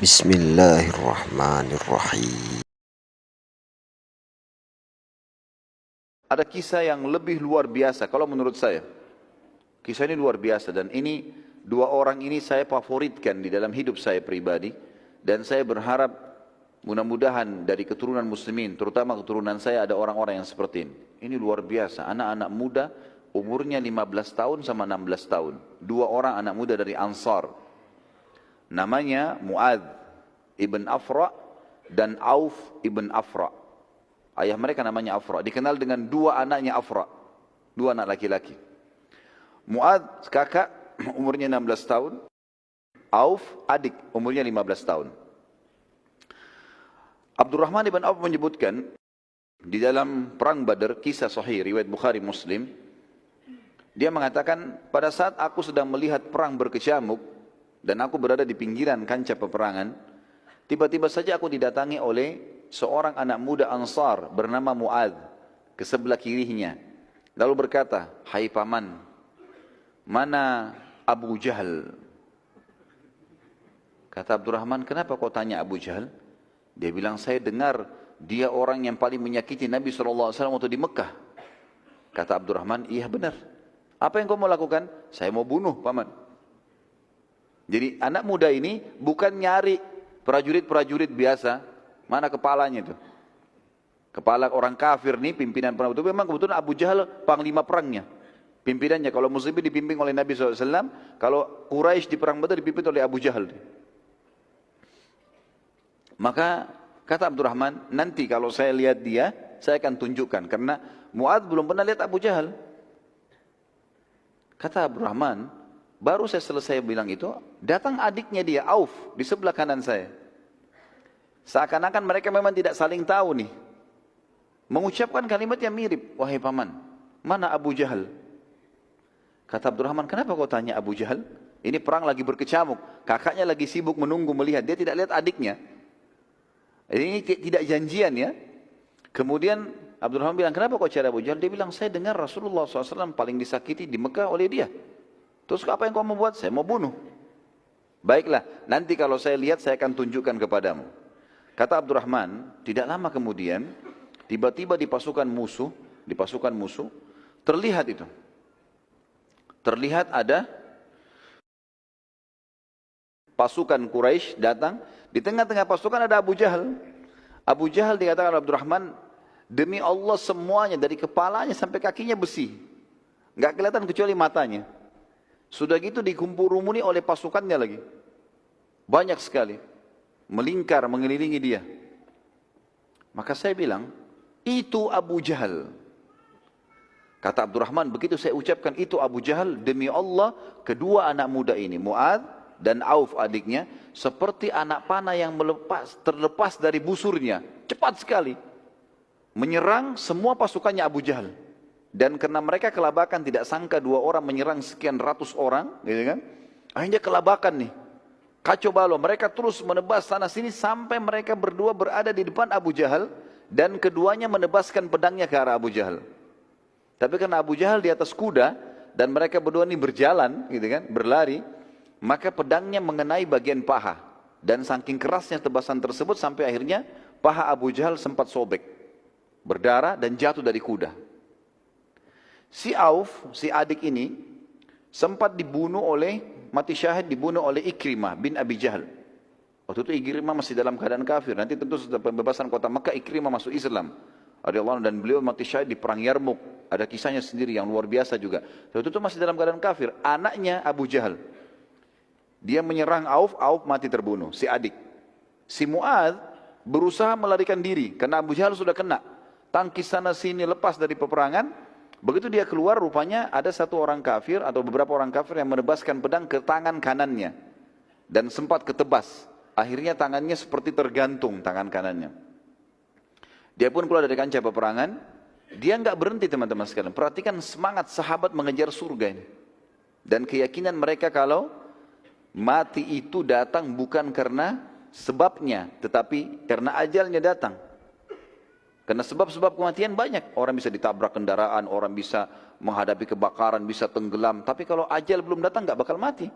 Bismillahirrahmanirrahim. Ada kisah yang lebih luar biasa kalau menurut saya. Kisah ini luar biasa dan ini dua orang ini saya favoritkan di dalam hidup saya pribadi. Dan saya berharap mudah-mudahan dari keturunan muslimin, terutama keturunan saya ada orang-orang yang seperti ini. Ini luar biasa, anak-anak muda umurnya 15 tahun sama 16 tahun. Dua orang anak muda dari Ansar. Namanya Mu'adz ibn Afra dan Auf ibn Afra. Ayah mereka namanya Afra. Dikenal dengan dua anaknya Afra. Dua anak laki-laki. Mu'adz kakak umurnya 16 tahun. Auf adik umurnya 15 tahun. Abdurrahman ibn Auf menyebutkan di dalam perang Badar, kisah sahih riwayat Bukhari Muslim. Dia mengatakan pada saat aku sedang melihat perang berkecamuk dan aku berada di pinggiran kancah peperangan, tiba-tiba saja aku didatangi oleh seorang anak muda Ansar bernama Mu'adz ke sebelah kirinya. Lalu berkata, "Hai paman, mana Abu Jahal?" Kata Abdurrahman, "Kenapa kau tanya Abu Jahal?" Dia bilang, "Saya dengar dia orang yang paling menyakiti Nabi SAW waktu di Mekah." Kata Abdurrahman, "Iya benar. Apa yang kau mau lakukan?" "Saya mau bunuh paman." Jadi anak muda ini bukan nyari prajurit-prajurit biasa. Mana kepalanya itu? Kepala orang kafir nih, pimpinan perang itu memang kebetulan Abu Jahal panglima perangnya. Pimpinannya, kalau muslimin dipimpin oleh Nabi SAW, kalau Quraisy di perang Badar dipimpin oleh Abu Jahal. Maka kata Abdurrahman, nanti kalau saya lihat dia, saya akan tunjukkan. Karena Mu'adz belum pernah lihat Abu Jahal. Kata Abdurrahman, baru saya selesai bilang itu, datang adiknya dia, Auf, di sebelah kanan saya. Seakan-akan mereka memang tidak saling tahu nih. Mengucapkan kalimat yang mirip, "Wahai paman, mana Abu Jahal?" Kata Abdurrahman, "Kenapa kau tanya Abu Jahal? Ini perang lagi berkecamuk, kakaknya lagi sibuk menunggu melihat, dia tidak lihat adiknya. Ini tidak janjian ya." Kemudian Abdurrahman bilang, "Kenapa kau cari Abu Jahal?" Dia bilang, "Saya dengar Rasulullah SAW paling disakiti di Mekah oleh dia. Terus apa yang kau mau buat?" "Saya mau bunuh." "Baiklah, nanti kalau saya lihat saya akan tunjukkan kepadamu." Kata Abdurrahman, tidak lama kemudian tiba-tiba di pasukan musuh terlihat itu. Terlihat ada pasukan Quraisy datang, di tengah-tengah pasukan ada Abu Jahal. Abu Jahal dikatakan oleh Abdurrahman, demi Allah semuanya dari kepalanya sampai kakinya besi. Enggak kelihatan kecuali matanya. Sudah gitu dikumpul-rumuni oleh pasukannya lagi. Banyak sekali. Melingkar, mengelilingi dia. Maka saya bilang, itu Abu Jahal. Kata Abdurrahman, begitu saya ucapkan itu Abu Jahal, demi Allah, kedua anak muda ini, Mu'adz dan Auf adiknya, seperti anak panah yang terlepas dari busurnya. Cepat sekali. Menyerang semua pasukannya Abu Jahal. Dan karena mereka kelabakan, tidak sangka dua orang menyerang sekian ratus orang, gitu kan? Akhirnya kelabakan nih. Kacau balau, mereka terus menebas sana sini sampai mereka berdua berada di depan Abu Jahal dan keduanya menebaskan pedangnya ke arah Abu Jahal. Tapi karena Abu Jahal di atas kuda dan mereka berdua ini berjalan, gitu kan, berlari, maka pedangnya mengenai bagian paha dan saking kerasnya tebasan tersebut sampai akhirnya paha Abu Jahal sempat sobek, berdarah dan jatuh dari kuda. Si Auf, si adik ini sempat mati syahid dibunuh oleh Ikrimah bin Abi Jahal. Waktu itu Ikrimah masih dalam keadaan kafir. Nanti tentu setelah pembebasan kota Makkah, Ikrimah masuk Islam. Dan beliau mati syahid di perang Yarmuk. Ada kisahnya sendiri yang luar biasa juga. Waktu itu masih dalam keadaan kafir. Anaknya Abu Jahal. Dia menyerang Auf, Auf mati terbunuh. Si adik. Si Mu'adz berusaha melarikan diri. Karena Abu Jahal sudah kena. Tangkis sana sini lepas dari peperangan. Begitu dia keluar, rupanya ada satu orang kafir atau beberapa orang kafir yang menebaskan pedang ke tangan kanannya. Dan sempat ketebas. Akhirnya tangannya seperti tergantung tangan kanannya. Dia pun keluar dari kancah peperangan. Dia enggak berhenti teman-teman sekalian. Perhatikan semangat sahabat mengejar surga ini. Dan keyakinan mereka kalau mati itu datang bukan karena sebabnya, tetapi karena ajalnya datang. Karena sebab-sebab kematian banyak. Orang bisa ditabrak kendaraan, orang bisa menghadapi kebakaran, bisa tenggelam. Tapi kalau ajal belum datang, nggak bakal mati.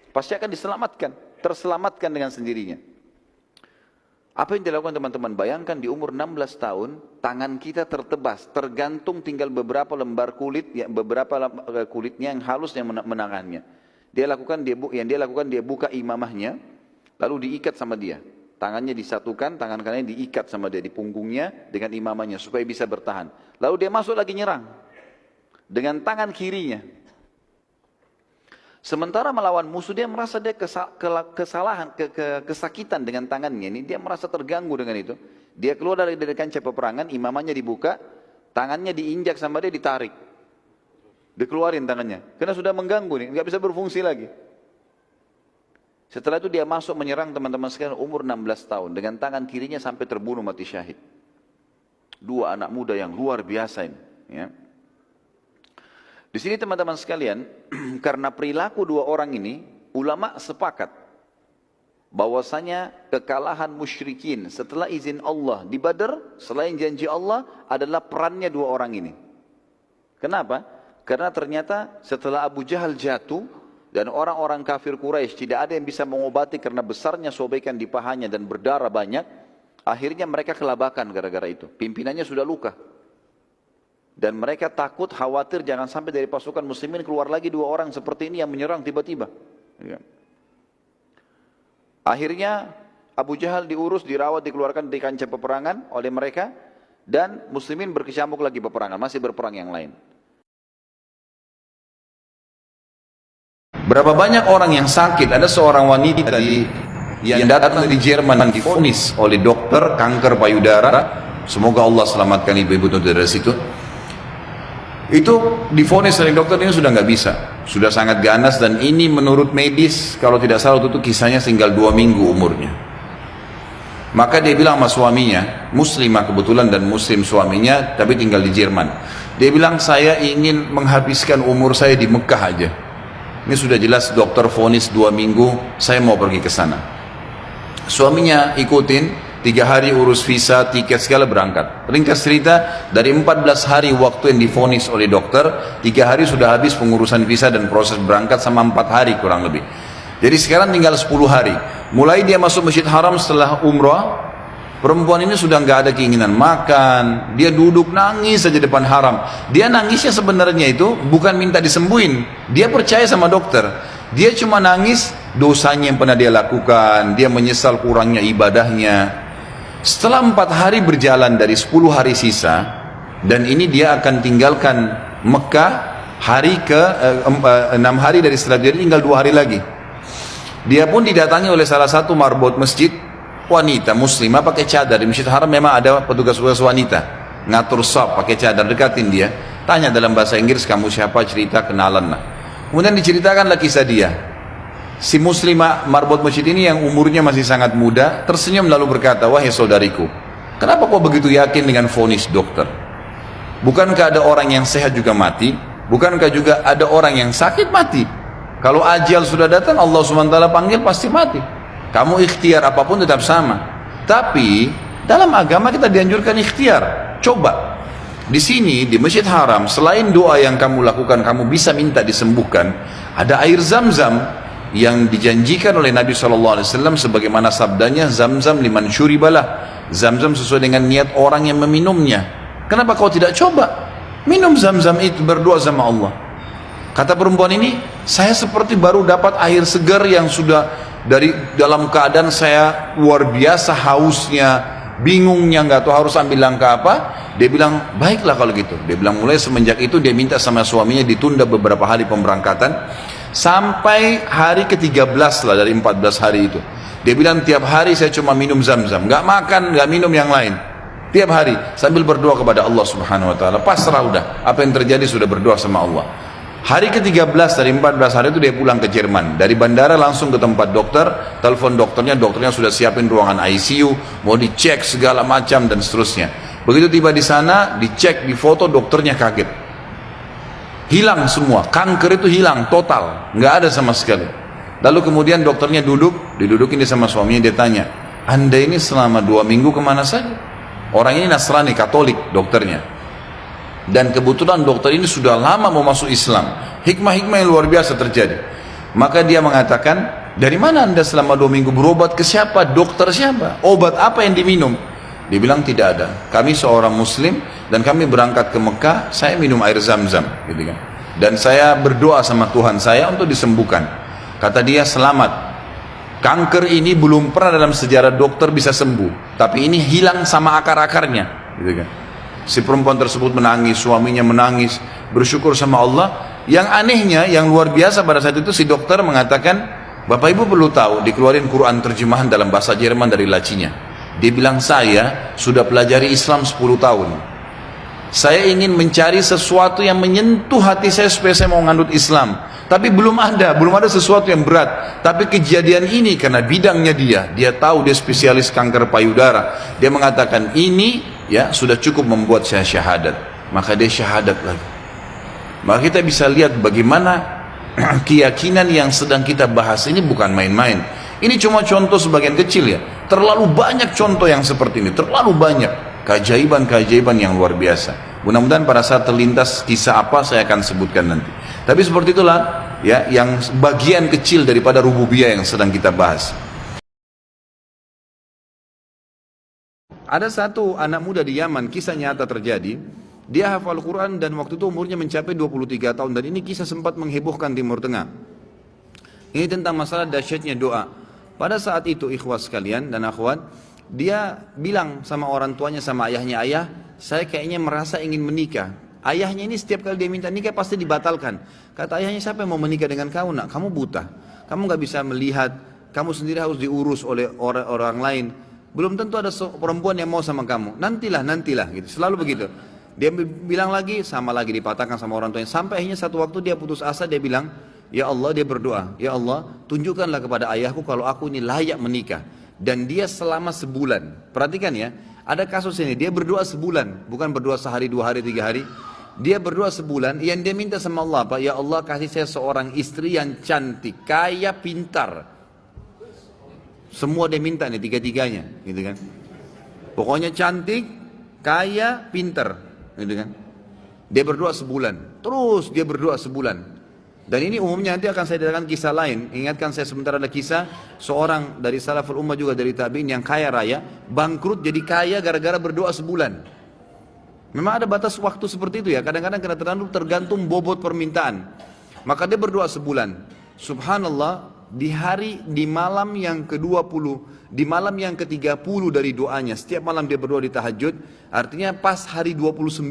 Pasti akan diselamatkan, terselamatkan dengan sendirinya. Apa yang dilakukan teman-teman? Bayangkan di umur 16 tahun, tangan kita tertebas, tergantung tinggal beberapa lembar kulit, ya, kulitnya yang halus yang menangannya. Yang dia lakukan, dia buka imamahnya, lalu diikat sama dia. Tangannya disatukan, tangan kanannya diikat sama dia di punggungnya dengan imamahnya supaya bisa bertahan. Lalu dia masuk lagi nyerang dengan tangan kirinya. Sementara melawan musuh dia merasa dia kesakitan dengan tangannya ini, dia merasa terganggu dengan itu. Dia keluar dari kancah peperangan, imamahnya dibuka, tangannya diinjak sama dia, ditarik, dikeluarin tangannya, karena sudah mengganggu nih, nggak bisa berfungsi lagi. Setelah itu dia masuk menyerang teman-teman sekalian umur 16 tahun dengan tangan kirinya sampai terbunuh mati syahid. Dua anak muda yang luar biasa ini, ya. Di sini teman-teman sekalian, karena perilaku dua orang ini, ulama sepakat bahwasanya kekalahan musyrikin setelah izin Allah di Badar, selain janji Allah, adalah perannya dua orang ini. Kenapa? Karena ternyata setelah Abu Jahal jatuh dan orang-orang kafir Quraisy tidak ada yang bisa mengobati karena besarnya sobekan di pahanya dan berdarah banyak, akhirnya mereka kelabakan gara-gara itu. Pimpinannya sudah luka. Dan mereka takut, khawatir jangan sampai dari pasukan muslimin keluar lagi dua orang seperti ini yang menyerang tiba-tiba. Akhirnya Abu Jahal diurus, dirawat, dikeluarkan dari kancah peperangan oleh mereka. Dan muslimin berkecamuk lagi peperangan, masih berperang yang lain. Berapa banyak orang yang sakit? Ada seorang wanita yang datang dari Jerman, divonis oleh dokter kanker payudara. Semoga Allah selamatkan ibu-ibu dari situ. Itu divonis oleh dokter, ini sudah nggak bisa, sudah sangat ganas, dan ini menurut medis kalau tidak salah itu kisahnya tinggal 2 minggu umurnya. Maka dia bilang sama suaminya, muslimah kebetulan dan muslim suaminya, tapi tinggal di Jerman. Dia bilang, saya ingin menghabiskan umur saya di Mekah aja. Ini sudah jelas dokter vonis 2 minggu, saya mau pergi ke sana. Suaminya ikutin. 3 hari urus visa, tiket segala, berangkat. Ringkas cerita, dari 14 hari waktu yang divonis oleh dokter, 3 hari sudah habis pengurusan visa dan proses berangkat sama 4 hari kurang lebih. Jadi sekarang tinggal 10 hari. Mulai dia masuk Masjid Haram setelah umrah, perempuan ini sudah nggak ada keinginan makan, dia duduk nangis saja depan haram. Dia nangisnya sebenarnya itu bukan minta disembuhin, dia percaya sama dokter. Dia cuma nangis dosanya yang pernah dia lakukan, dia menyesal kurangnya ibadahnya. Setelah 4 hari berjalan dari 10 hari sisa, dan ini dia akan tinggalkan Mekah hari ke 6 hari dari setelah dia, tinggal 2 hari lagi. Dia pun didatangi oleh salah satu marbot masjid, wanita muslimah pakai cadar. Di Masjid Haram memang ada petugas-petugas wanita ngatur shaf pakai cadar, dekatin dia, tanya dalam bahasa Inggris, kamu siapa, cerita, kenalan lah. Kemudian diceritakanlah kisah dia. Si muslimah marbot masjid ini yang umurnya masih sangat muda tersenyum lalu berkata, wahai saudariku, kenapa kau begitu yakin dengan vonis dokter? Bukankah ada orang yang sehat juga mati? Bukankah juga ada orang yang sakit mati? Kalau ajal sudah datang, Allah SWT panggil pasti mati. Kamu ikhtiar apapun tetap sama. Tapi dalam agama kita dianjurkan ikhtiar. Coba di sini di Masjid Haram, selain doa yang kamu lakukan, kamu bisa minta disembuhkan. Ada air Zam-Zam yang dijanjikan oleh Nabi SAW, sebagaimana sabdanya, Zam-Zam liman syuribalah. Zam-Zam sesuai dengan niat orang yang meminumnya. Kenapa kau tidak coba minum Zam-Zam itu, berdoa sama Allah? Kata perempuan ini, saya seperti baru dapat air segar yang sudah dari dalam keadaan saya luar biasa hausnya, bingungnya, nggak tahu harus ambil langkah apa. Dia bilang, baiklah kalau gitu. Dia bilang mulai semenjak itu dia minta sama suaminya ditunda beberapa hari pemberangkatan sampai hari ke-13 lah dari 14 hari itu. Dia bilang tiap hari saya cuma minum Zam-Zam, nggak makan, nggak minum yang lain. Tiap hari sambil berdoa kepada Allah Subhanahu Wa Taala. Pasrah udah, apa yang terjadi sudah berdoa sama Allah. Hari ke-13 dari 14 hari itu dia pulang ke Jerman. Dari bandara langsung ke tempat dokter, telepon dokternya sudah siapin ruangan ICU, mau dicek segala macam dan seterusnya. Begitu tiba di sana, dicek, difoto, dokternya kaget. Hilang semua, kanker itu hilang total, nggak ada sama sekali. Lalu kemudian dokternya didudukin dia sama suaminya, dia tanya, Anda ini selama 2 minggu kemana saja? Orang ini Nasrani, Katolik dokternya. Dan kebetulan dokter ini sudah lama mau masuk Islam. Hikmah-hikmah yang luar biasa terjadi. Maka dia mengatakan, Dari mana anda selama 2 minggu berobat ke siapa? Dokter siapa? Obat apa yang diminum? Dia bilang tidak ada. Kami seorang muslim dan kami berangkat ke Mekah, saya minum air zam-zam gitu kan. Dan saya berdoa sama Tuhan saya untuk disembuhkan. Kata dia, selamat. Kanker ini belum pernah dalam sejarah dokter bisa sembuh, tapi ini hilang sama akar-akarnya gitu kan. Si perempuan tersebut menangis, suaminya menangis, bersyukur sama Allah. Yang anehnya, yang luar biasa pada saat itu si dokter mengatakan, Bapak Ibu perlu tahu, dikeluarin Quran terjemahan dalam bahasa Jerman dari lacinya. Dia bilang, saya sudah pelajari Islam 10 tahun. Saya ingin mencari sesuatu yang menyentuh hati saya supaya saya mau ngandut Islam. Tapi belum ada sesuatu yang berat. Tapi kejadian ini karena bidangnya dia tahu dia spesialis kanker payudara. Dia mengatakan ini ya sudah cukup membuat saya syahadat. Maka dia syahadat lagi. Maka kita bisa lihat bagaimana keyakinan yang sedang kita bahas ini bukan main-main. Ini cuma contoh sebagian kecil ya. Terlalu banyak contoh yang seperti ini, terlalu banyak keajaiban-keajaiban yang luar biasa. Mudah-mudahan pada saat terlintas kisah apa saya akan sebutkan nanti. Tapi seperti itulah ya yang bagian kecil daripada rububiyah yang sedang kita bahas. Ada satu anak muda di Yaman, kisah nyata terjadi. Dia hafal Quran dan waktu itu umurnya mencapai 23 tahun dan ini kisah sempat menghebohkan Timur Tengah. Ini tentang masalah dahsyatnya doa. Pada saat itu ikhwas sekalian dan akhwat, dia bilang sama orang tuanya, sama ayahnya, ayah, saya kayaknya merasa ingin menikah. Ayahnya ini setiap kali dia minta nikah pasti dibatalkan. Kata ayahnya, siapa yang mau menikah dengan kamu nak? Kamu buta, kamu gak bisa melihat, kamu sendiri harus diurus oleh orang lain. Belum tentu ada perempuan yang mau sama kamu. Nantilah gitu. Selalu begitu. Dia bilang lagi, sama lagi dipatahkan sama orang tuanya. Sampai akhirnya satu waktu dia putus asa, dia bilang, ya Allah, dia berdoa, ya Allah, tunjukkanlah kepada ayahku kalau aku ini layak menikah. Dan dia selama sebulan, perhatikan ya, ada kasus ini, dia berdoa sebulan, bukan berdoa sehari, 2 hari, 3 hari. Dia berdoa sebulan, yang dia minta sama Allah apa? Ya Allah, kasih saya seorang istri yang cantik, kaya, pintar. Semua dia minta nih, tiga-tiganya, gitu kan. Pokoknya cantik, kaya, pintar, gitu kan. Dia berdoa sebulan, terus dia berdoa sebulan. Dan ini umumnya nanti akan saya datangkan kisah lain. Ingatkan saya sebentar ada kisah seorang dari salaful ummah juga dari tabi'in yang kaya raya, bangkrut jadi kaya gara-gara berdoa sebulan. Memang ada batas waktu seperti itu ya. Kadang-kadang kena tergantung bobot permintaan. Maka dia berdoa sebulan. Subhanallah, di malam yang ke-20, di malam yang ke-30 dari doanya, setiap malam dia berdoa di tahajud, artinya pas hari 29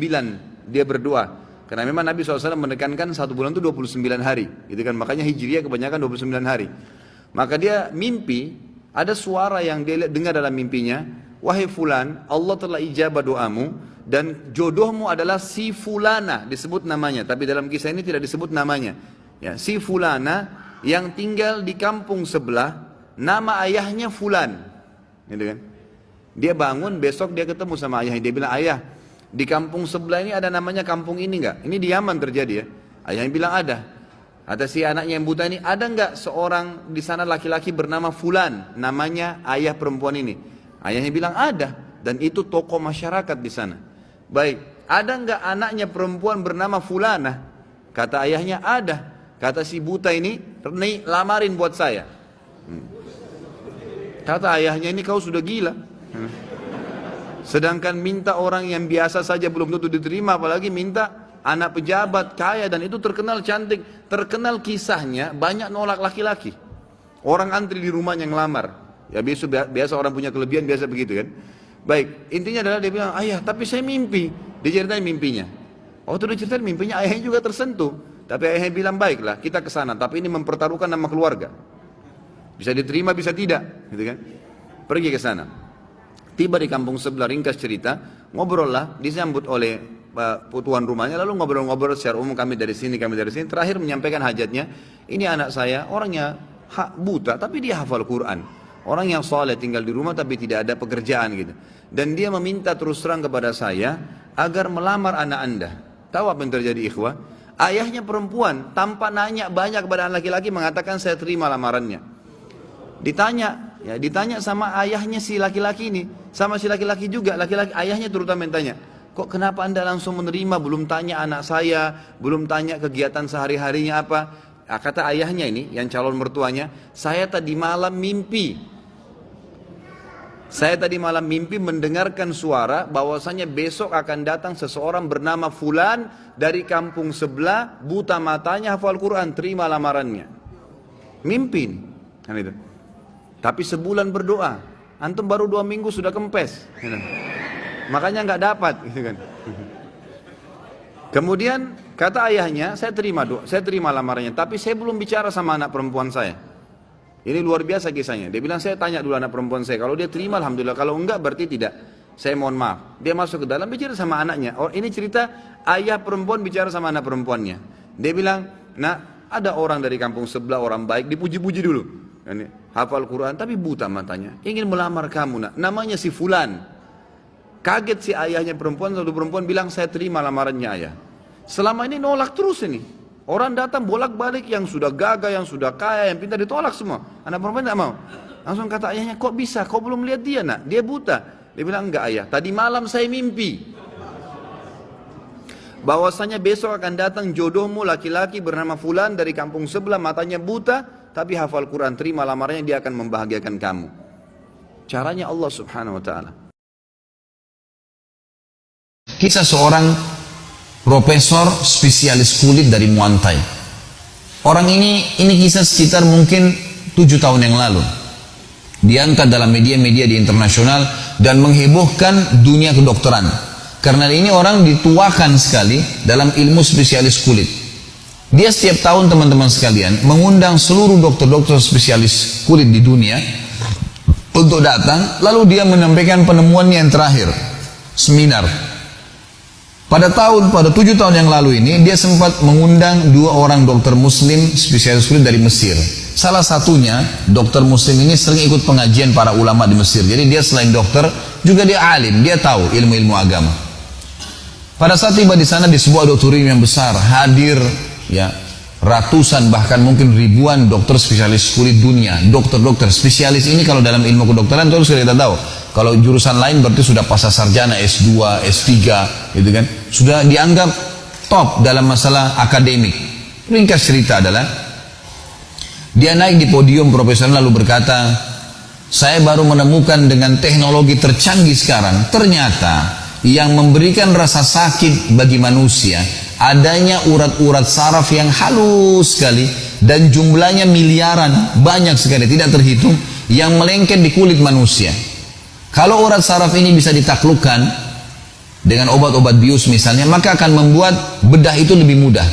dia berdoa. Karena memang Nabi SAW menekankan 1 bulan itu 29 hari, gitu kan? Makanya Hijriah kebanyakan 29 hari. Maka dia mimpi, ada suara yang dia dengar dalam mimpinya, wahai fulan, Allah telah ijabah doamu dan jodohmu adalah si fulana, disebut namanya, tapi dalam kisah ini tidak disebut namanya. Ya, si fulana yang tinggal di kampung sebelah, nama ayahnya fulan, gitu kan? Dia bangun, besok dia ketemu sama ayahnya, dia bilang, ayah, di kampung sebelah ini ada namanya kampung ini enggak? Ini di Yaman terjadi ya. Ayahnya bilang ada. Kata si anaknya yang buta ini, ada enggak seorang di sana laki-laki bernama Fulan, namanya ayah perempuan ini? Ayahnya bilang ada, dan itu tokoh masyarakat di sana. Baik, ada enggak anaknya perempuan bernama Fulana? Kata ayahnya ada. Kata si buta ini, lamarin buat saya. Kata ayahnya ini, kau sudah gila. Sedangkan minta orang yang biasa saja belum tentu diterima, apalagi minta anak pejabat kaya, dan itu terkenal cantik, terkenal kisahnya banyak nolak laki-laki. Orang antri di rumahnya ngelamar. Ya biasa orang punya kelebihan biasa begitu kan. Baik, intinya adalah dia bilang, ayah tapi saya mimpi. Dia ceritain mimpinya. Waktu dia ceritain mimpinya, ayahnya juga tersentuh. Tapi ayahnya bilang, baiklah kita ke sana, tapi ini mempertaruhkan nama keluarga. Bisa diterima, bisa tidak, gitu kan. Pergi ke sana. Tiba di kampung sebelah, ringkas cerita, ngobrol lah, disambut oleh tuan rumahnya, lalu ngobrol-ngobrol secara umum, kami dari sini, terakhir menyampaikan hajatnya, ini anak saya, orangnya buta, tapi dia hafal Quran, orang yang soleh tinggal di rumah tapi tidak ada pekerjaan gitu, dan dia meminta terus terang kepada saya, agar melamar anak anda. Tahu apa yang terjadi ikhwah? Ayahnya perempuan, tanpa nanya banyak kepada anak laki-laki, mengatakan saya terima lamarannya. Ditanya sama ayahnya si laki-laki ini, sama si laki-laki juga, ayahnya terutama yang tanya, kok kenapa anda langsung menerima, belum tanya anak saya, belum tanya kegiatan sehari-harinya apa. kata ayahnya ini, yang calon mertuanya, saya tadi malam mimpi mendengarkan suara bahwasanya besok akan datang seseorang bernama Fulan dari kampung sebelah, buta matanya, hafal Quran, terima lamarannya. Mimpi kan itu. Tapi sebulan berdoa, antum baru 2 minggu sudah kempes, makanya nggak dapat gitu kan. Kemudian kata ayahnya, saya terima lamarannya, tapi saya belum bicara sama anak perempuan saya. Ini luar biasa kisahnya. Dia bilang, saya tanya dulu anak perempuan saya, kalau dia terima alhamdulillah, kalau enggak berarti tidak. Saya mohon maaf. Dia masuk ke dalam bicara sama anaknya. Oh, ini cerita ayah perempuan bicara sama anak perempuannya. Dia bilang, nah ada orang dari kampung sebelah, orang baik, dipuji-puji dulu. Ini, hafal Quran tapi buta matanya, ingin melamar kamu nak, namanya si Fulan. Kaget si ayahnya perempuan, satu perempuan bilang, saya terima lamarannya ayah. Selama ini nolak terus ini. Orang datang bolak-balik, yang sudah gagah, yang sudah kaya, yang pintar, ditolak semua. Anak perempuan tidak mau. Langsung kata ayahnya, kok bisa? Kau belum lihat dia nak? Dia buta. Dia bilang, enggak ayah, tadi malam saya mimpi bahwasanya besok akan datang jodohmu laki-laki bernama Fulan dari kampung sebelah, matanya buta, tapi hafal Quran, terima lamarannya, dia akan membahagiakan kamu. Caranya Allah subhanahu wa ta'ala. Kisah seorang profesor spesialis kulit dari Muantai. Orang ini kisah sekitar mungkin 7 tahun yang lalu. Diangkat dalam media-media di internasional dan menghebohkan dunia kedokteran. Karena ini orang dituakan sekali dalam ilmu spesialis kulit. Dia setiap tahun teman-teman sekalian mengundang seluruh dokter-dokter spesialis kulit di dunia untuk datang, lalu dia menyampaikan penemuannya yang terakhir, seminar. Pada 7 tahun yang lalu ini, dia sempat mengundang 2 orang dokter muslim spesialis kulit dari Mesir. Salah satunya, dokter muslim ini sering ikut pengajian para ulama di Mesir. Jadi dia selain dokter, juga dia alim, dia tahu ilmu-ilmu agama. Pada saat tiba di sana di sebuah auditorium yang besar, hadir ya ratusan bahkan mungkin ribuan dokter spesialis kulit dunia. Dokter-dokter spesialis ini kalau dalam ilmu kedokteran terus kita tahu. Kalau jurusan lain berarti sudah pasca sarjana S2, S3 gitu kan. Sudah dianggap top dalam masalah akademik. Ringkas cerita adalah dia naik di podium profesor lalu berkata, saya baru menemukan dengan teknologi tercanggih sekarang, ternyata yang memberikan rasa sakit bagi manusia adanya urat-urat saraf yang halus sekali dan jumlahnya miliaran, banyak sekali, tidak terhitung, yang melengket di kulit manusia. Kalau urat saraf ini bisa ditaklukkan dengan obat-obat bius misalnya, maka akan membuat bedah itu lebih mudah.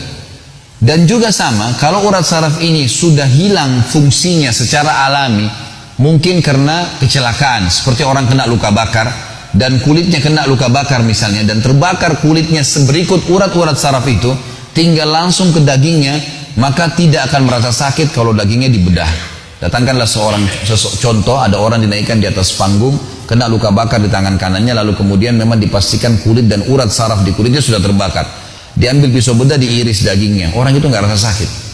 Dan juga sama, kalau urat saraf ini sudah hilang fungsinya secara alami, mungkin karena kecelakaan, seperti orang kena luka bakar dan kulitnya kena luka bakar misalnya, dan terbakar kulitnya berikut urat-urat saraf itu, tinggal langsung ke dagingnya, maka tidak akan merasa sakit kalau dagingnya dibedah. Datangkanlah contoh, ada orang dinaikkan di atas panggung, kena luka bakar di tangan kanannya, lalu kemudian memang dipastikan kulit dan urat saraf di kulitnya sudah terbakar. Diambil pisau bedah, diiris dagingnya, orang itu nggak rasa sakit.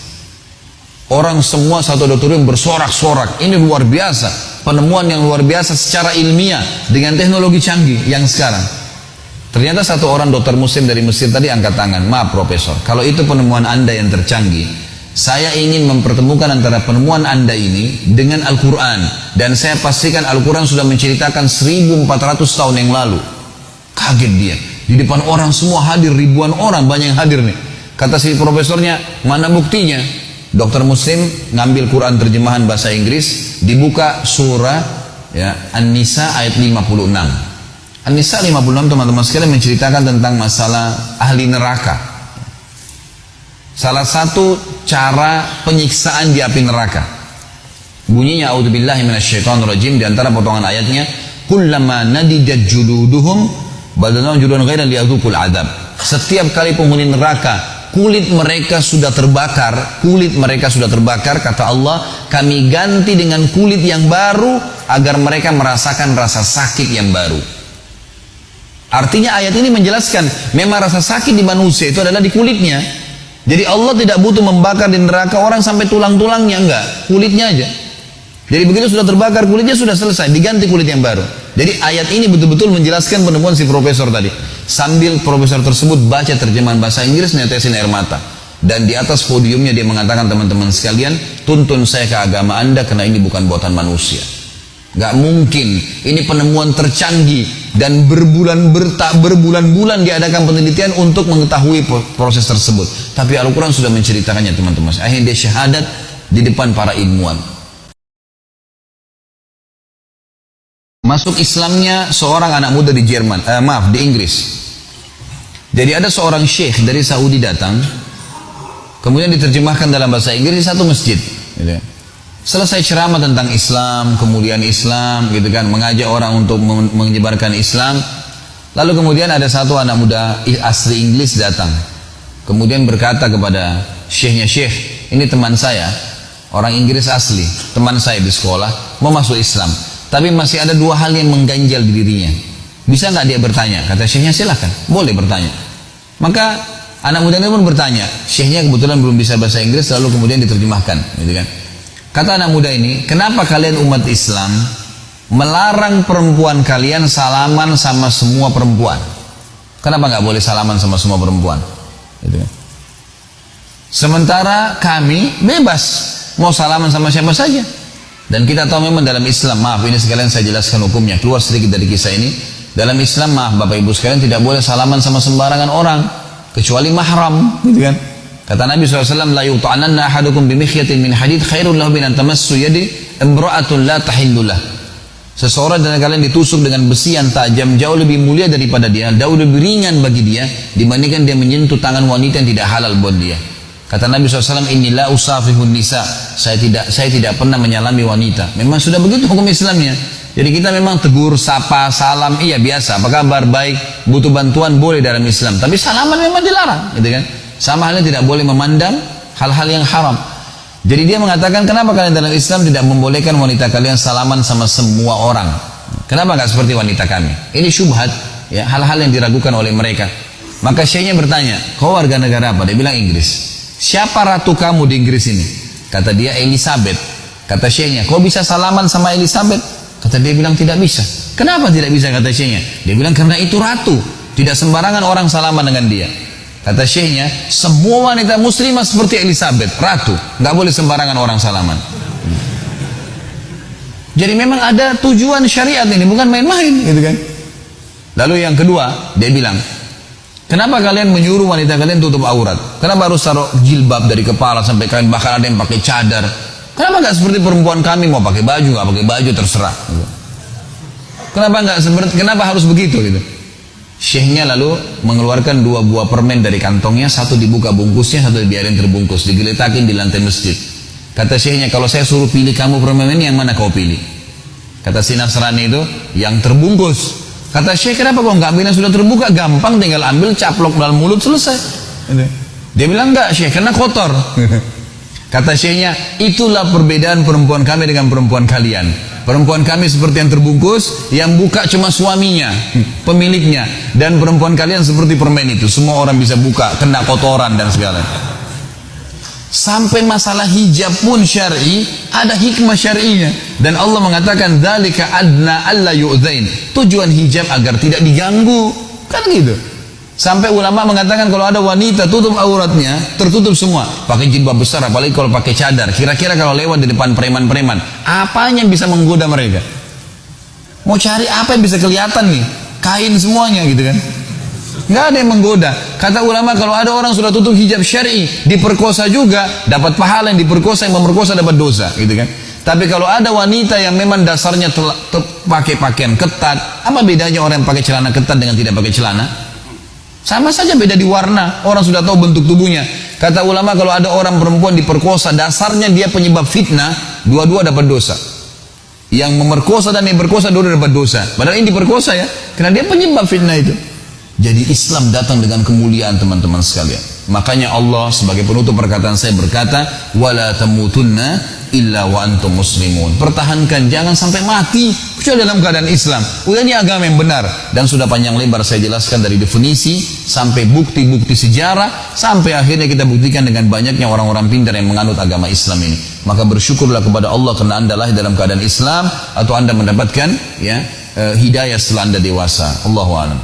Orang semua satu auditorium bersorak-sorak, ini luar biasa, penemuan yang luar biasa secara ilmiah dengan teknologi canggih yang sekarang. Ternyata satu orang dokter muslim dari Mesir tadi angkat tangan, maaf profesor, kalau itu penemuan Anda yang tercanggih, saya ingin mempertemukan antara penemuan Anda ini dengan Al-Quran, dan saya pastikan Al-Quran sudah menceritakan 1400 tahun yang lalu. Kaget dia, di depan orang semua hadir, ribuan orang, banyak yang hadir nih. Kata si profesornya, mana buktinya? Dokter muslim ngambil Quran terjemahan bahasa Inggris, dibuka surah ya, An-Nisa ayat 56. An-Nisa 56 teman-teman sekalian menceritakan tentang masalah ahli neraka. Salah satu cara penyiksaan di api neraka, bunyinya a'udzubillahi minasyaitonirrajim, di antara potongan ayatnya, kullama nadidat juluduhum badalnahum juludan ghairan liyadzuqul adzab. Setiap kali penghuni neraka kulit mereka sudah terbakar, kata Allah, kami ganti dengan kulit yang baru agar mereka merasakan rasa sakit yang baru. Artinya ayat ini menjelaskan memang rasa sakit di manusia itu adalah di kulitnya. Jadi Allah tidak butuh membakar di neraka orang sampai tulang-tulangnya, enggak, kulitnya aja. Jadi begitu sudah terbakar kulitnya sudah selesai, diganti kulit yang baru. Jadi ayat ini betul-betul menjelaskan penemuan si profesor tadi. Sambil profesor tersebut baca terjemahan bahasa Inggris, netesin air mata. Dan di atas podiumnya dia mengatakan, teman-teman sekalian, tuntun saya ke agama Anda karena ini bukan buatan manusia. Gak mungkin, ini penemuan tercanggih dan berbulan-bulan diadakan penelitian untuk mengetahui proses tersebut. Tapi Al-Quran sudah menceritakannya, teman-teman. Akhirnya dia syahadat di depan para ilmuwan. Masuk Islamnya seorang anak muda di di Inggris. Jadi ada seorang syekh dari Saudi datang, kemudian diterjemahkan dalam bahasa Inggris di satu masjid. Gitu. Selesai ceramah tentang Islam, kemuliaan Islam, gitu kan, mengajak orang untuk menyebarkan Islam. Lalu kemudian ada satu anak muda asli Inggris datang, kemudian berkata kepada syekhnya, "Syekh, ini teman saya, orang Inggris asli, teman saya di sekolah, mau masuk Islam, tapi masih ada dua hal yang mengganjal di dirinya. Bisa nggak dia bertanya?" Kata syekhnya, "Silakan, boleh bertanya." Maka anak muda ini pun bertanya. Syekhnya kebetulan belum bisa bahasa Inggris, lalu kemudian diterjemahkan, gitu kan. Kata anak muda ini, "Kenapa kalian umat Islam melarang perempuan kalian salaman sama semua perempuan? Kenapa nggak boleh salaman sama semua perempuan?" Gitu kan. Sementara kami bebas mau salaman sama siapa saja. Dan kita tahu memang dalam Islam, maaf ini sekalian saya jelaskan hukumnya, keluar sedikit dari kisah ini. Dalam Islam, maaf Bapak Ibu sekalian, tidak boleh salaman sama sembarangan orang kecuali mahram, gitu kan. Kata Nabi SAW, "La yuta'ananna ahadukum bimikhyatin min hadid khairun lahu min an tamassu yadi imra'atun la tahillullah." Seseorang dari kalian ditusuk dengan besi yang tajam jauh lebih mulia daripada dia, jauh lebih ringan bagi dia dibandingkan dia menyentuh tangan wanita yang tidak halal buat dia. Kata Nabi SAW, "Inni la usafihun nisa." Saya tidak pernah menyalami wanita. Memang sudah begitu hukum Islamnya. Jadi kita memang tegur, sapa, salam, iya biasa. Apa kabar, baik, butuh bantuan, boleh dalam Islam. Tapi salaman memang dilarang, gitu kan. Sama halnya tidak boleh memandang hal-hal yang haram. Jadi dia mengatakan, kenapa kalian dalam Islam tidak membolehkan wanita kalian salaman sama semua orang? Kenapa nggak seperti wanita kami? Ini syubhat, ya, hal-hal yang diragukan oleh mereka. Maka syekhnya bertanya, "Kau warga negara apa?" Dia bilang Inggris. "Siapa ratu kamu di Inggris ini?" Kata dia, "Elizabeth." Kata syekhnya, "Kau bisa salaman sama Elizabeth?" Kata dia bilang, "Tidak bisa." "Kenapa tidak bisa?" Kata syekhnya. Dia bilang, "Karena itu ratu, tidak sembarangan orang salaman dengan dia." Kata syekhnya, "Semua wanita muslimah seperti Elizabeth, ratu, nggak boleh sembarangan orang salaman." Jadi memang ada tujuan syariat ini, bukan main-main, gitu kan. Lalu yang kedua, dia bilang, "Kenapa kalian menyuruh wanita kalian tutup aurat? Kenapa harus taruh jilbab dari kepala sampai kain, bahkan ada yang pakai cadar? Kenapa nggak seperti perempuan kami, mau pakai baju nggak pakai baju terserah? Kenapa harus begitu?" Gitu. Syekhnya lalu mengeluarkan dua buah permen dari kantongnya, satu dibuka bungkusnya, satu dibiarin terbungkus, digeletakin di lantai masjid. Kata syekhnya, "Kalau saya suruh pilih kamu permen ini, yang mana kau pilih?" Kata si Nasrani itu, "Yang terbungkus." Kata syekh, "Kenapa kau nggak ambil yang sudah terbuka? Gampang, tinggal ambil, caplok dalam mulut, selesai." Dia bilang, "Enggak syekh, karena kotor." Kata syekhnya, "Itulah perbedaan perempuan kami dengan perempuan kalian. Perempuan kami seperti yang terbungkus, yang buka cuma suaminya, pemiliknya. Dan perempuan kalian seperti permen itu, semua orang bisa buka, kena kotoran dan segala." Sampai masalah hijab pun syar'i, ada hikmah syar'inya. Dan Allah mengatakan, "Dzalika adna alla yu'dzain." Tujuan hijab agar tidak diganggu, kan gitu. Sampai ulama mengatakan kalau ada wanita tutup auratnya, tertutup semua, pakai jilbab besar, apalagi kalau pakai cadar, kira-kira kalau lewat di depan preman-preman, apanya yang bisa menggoda mereka? Mau cari apa yang bisa kelihatan nih? Kain semuanya, gitu kan. Nggak ada yang menggoda. Kata ulama, kalau ada orang sudah tutup hijab syar'i, diperkosa juga, dapat pahala, yang diperkosa, yang memerkosa dapat dosa, gitu kan. Tapi kalau ada wanita yang memang dasarnya pakai pakaian ketat, apa bedanya orang yang pakai celana ketat dengan tidak pakai celana? Sama saja, beda di warna, orang sudah tahu bentuk tubuhnya. Kata ulama, kalau ada orang perempuan diperkosa, dasarnya dia penyebab fitnah, dua-dua dapat dosa. Yang memerkosa dan yang berkosa, dua-dua dapat dosa. Padahal ini diperkosa ya, karena dia penyebab fitnah itu. Jadi Islam datang dengan kemuliaan, teman-teman sekalian. Makanya Allah sebagai penutup perkataan saya berkata, "Wala tamutunna illa wa antum muslimun." Pertahankan, jangan sampai mati kecuali dalam keadaan Islam. Ini agama yang benar. Dan sudah panjang lebar saya jelaskan dari definisi sampai bukti-bukti sejarah, sampai akhirnya kita buktikan dengan banyaknya orang-orang pintar yang menganut agama Islam ini. Maka bersyukurlah kepada Allah karena Anda lahir dalam keadaan Islam, atau Anda mendapatkan hidayah setelah Anda dewasa. Allahu a'lam.